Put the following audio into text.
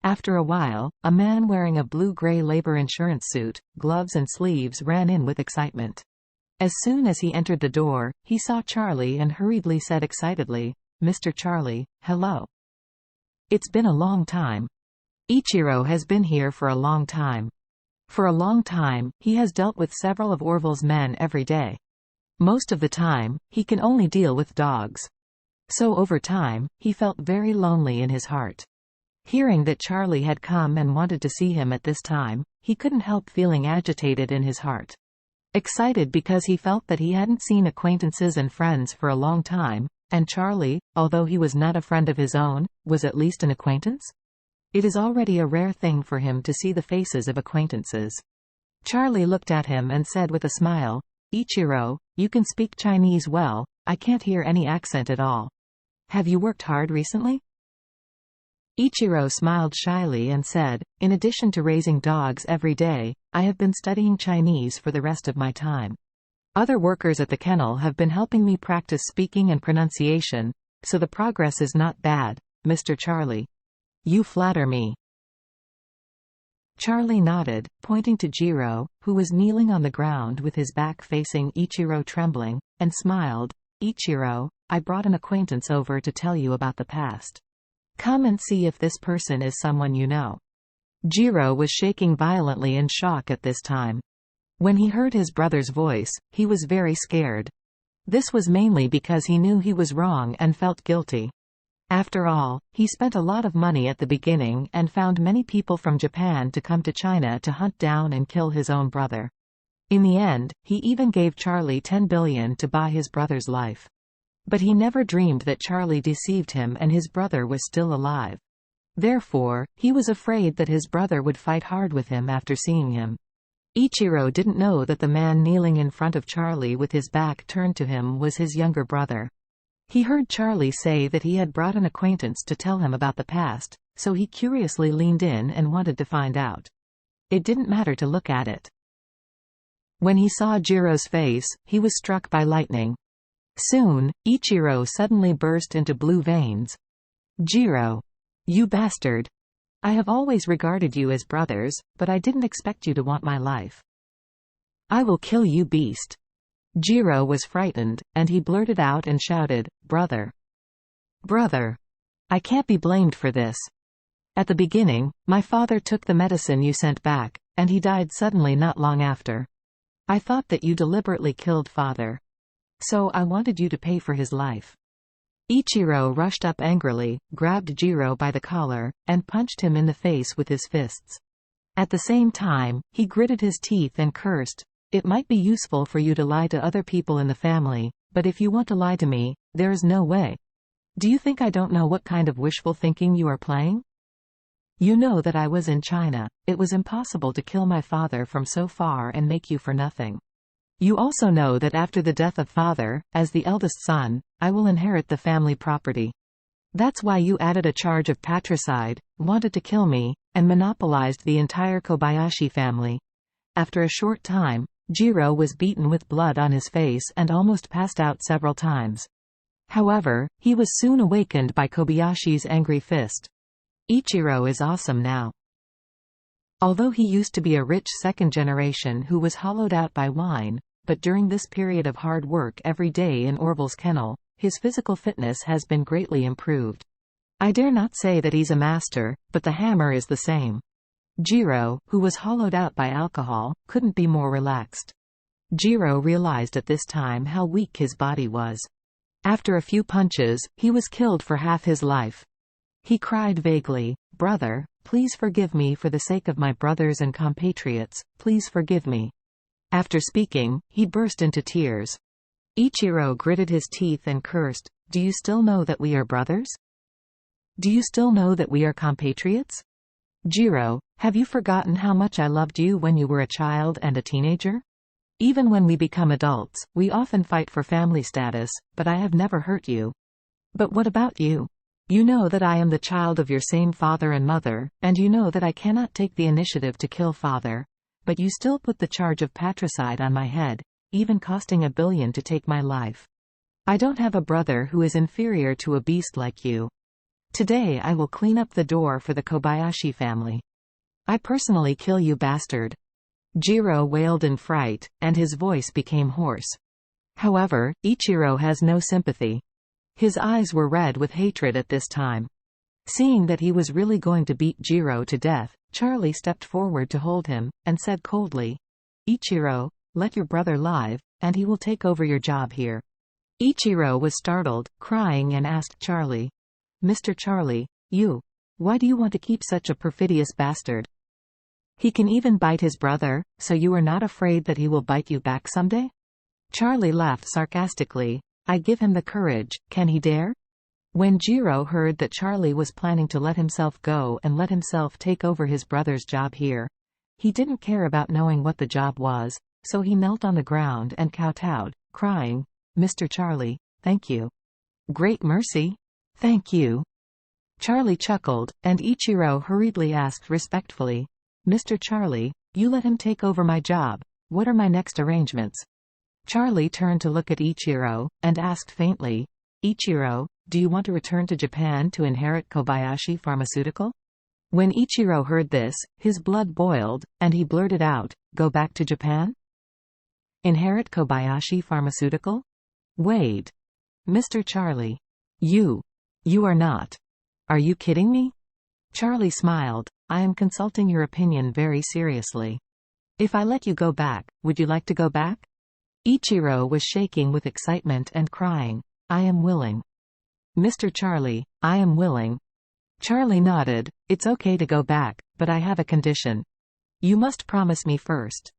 After a while, a man wearing a blue-gray labor insurance suit, gloves and sleeves ran in with excitement. As soon as he entered the door, he saw Charlie and hurriedly said excitedly, "Mr. Charlie, hello. It's been a long time. Ichiro has been here for a long time. For a long time, he has dealt with several of Orville's men every day. Most of the time, he can only deal with dogs. So over time, he felt very lonely in his heart." Hearing that Charlie had come and wanted to see him at this time, he couldn't help feeling agitated in his heart. Excited because he felt that he hadn't seen acquaintances and friends for a long time, and Charlie, although he was not a friend of his own, was at least an acquaintance? It is already a rare thing for him to see the faces of acquaintances. Charlie looked at him and said with a smile, "Ichiro, you can speak Chinese well, I can't hear any accent at all. Have you worked hard recently?" Ichiro smiled shyly and said, "In addition to raising dogs every day, I have been studying Chinese for the rest of my time. Other workers at the kennel have been helping me practice speaking and pronunciation, so the progress is not bad, Mr. Charlie. You flatter me." Charlie nodded, pointing to Jiro, who was kneeling on the ground with his back facing Ichiro trembling, and smiled, "Ichiro, I brought an acquaintance over to tell you about the past. Come and see if this person is someone you know." Jiro was shaking violently in shock at this time. When he heard his brother's voice, he was very scared. This was mainly because he knew he was wrong and felt guilty. After all, he spent a lot of money at the beginning and found many people from Japan to come to China to hunt down and kill his own brother. In the end, he even gave Charlie 10 billion to buy his brother's life. But he never dreamed that Charlie deceived him and his brother was still alive. Therefore, he was afraid that his brother would fight hard with him after seeing him. Ichiro didn't know that the man kneeling in front of Charlie with his back turned to him was his younger brother. He heard Charlie say that he had brought an acquaintance to tell him about the past, so he curiously leaned in and wanted to find out. It didn't matter to look at it. When he saw Jiro's face, he was struck by lightning. Soon, Ichiro suddenly burst into blue veins. "Jiro! You bastard! I have always regarded you as brothers, but I didn't expect you to want my life. I will kill you, beast!" Jiro was frightened, and he blurted out and shouted, "Brother! Brother! I can't be blamed for this. At the beginning, my father took the medicine you sent back, and he died suddenly not long after. I thought that you deliberately killed father. So I wanted you to pay for his life." Ichiro rushed up angrily, grabbed Jiro by the collar, and punched him in the face with his fists. At the same time, he gritted his teeth and cursed, "It might be useful for you to lie to other people in the family, but if you want to lie to me, there is no way. Do you think I don't know what kind of wishful thinking you are playing? You know that I was in China. It was impossible to kill my father from so far and make you for nothing. You also know that after the death of father, as the eldest son, I will inherit the family property. That's why you added a charge of patricide, wanted to kill me, and monopolized the entire Kobayashi family." After a short time, Jiro was beaten with blood on his face and almost passed out several times. However, he was soon awakened by Kobayashi's angry fist. Ichiro is awesome now. Although he used to be a rich second generation who was hollowed out by wine, but during this period of hard work every day in Orville's kennel, his physical fitness has been greatly improved. I dare not say that he's a master, but the hammer is the same. Jiro, who was hollowed out by alcohol, couldn't be more relaxed. Jiro realized at this time how weak his body was. After a few punches, he was killed for half his life. He cried vaguely, "Brother, please forgive me for the sake of my brothers and compatriots, please forgive me." After speaking, he burst into tears. Ichiro gritted his teeth and cursed, "Do you still know that we are brothers? Do you still know that we are compatriots? Jiro, have you forgotten how much I loved you when you were a child and a teenager? Even when we become adults, we often fight for family status, but I have never hurt you. But what about you? You know that I am the child of your same father and mother, and you know that I cannot take the initiative to kill father. But you still put the charge of patricide on my head, even costing $1 billion to take my life. I don't have a brother who is inferior to a beast like you. Today I will clean up the door for the Kobayashi family. I personally kill you, bastard. Jiro wailed in fright, and his voice became hoarse. However, Ichiro has no sympathy. His eyes were red with hatred at this time. Seeing that he was really going to beat Jiro to death, Charlie stepped forward to hold him, and said coldly, "Ichiro, let your brother live, and he will take over your job here." Ichiro was startled, crying, and asked Charlie, "Mr. Charlie, why do you want to keep such a perfidious bastard? He can even bite his brother, so you are not afraid that he will bite you back someday?" Charlie laughed sarcastically. "I give him the courage, can he dare?" When Jiro heard that Charlie was planning to let himself go and let himself take over his brother's job here, he didn't care about knowing what the job was, so he knelt on the ground and kowtowed, crying, "Mr. Charlie, thank you. Great mercy. Thank you." Charlie chuckled, and Ichiro hurriedly asked respectfully, "Mr. Charlie, you let him take over my job. What are my next arrangements?" Charlie turned to look at Ichiro, and asked faintly, "Ichiro, do you want to return to Japan to inherit Kobayashi Pharmaceutical?" When Ichiro heard this, his blood boiled, and he blurted out, "Go back to Japan? Inherit Kobayashi Pharmaceutical? Wait. Mr. Charlie. You are not. Are you kidding me?" Charlie smiled. "I am consulting your opinion very seriously. If I let you go back, would you like to go back?" Ichiro was shaking with excitement and crying, "I am willing. Mr. Charlie, I am willing." Charlie nodded. "It's okay to go back, but I have a condition. You must promise me first.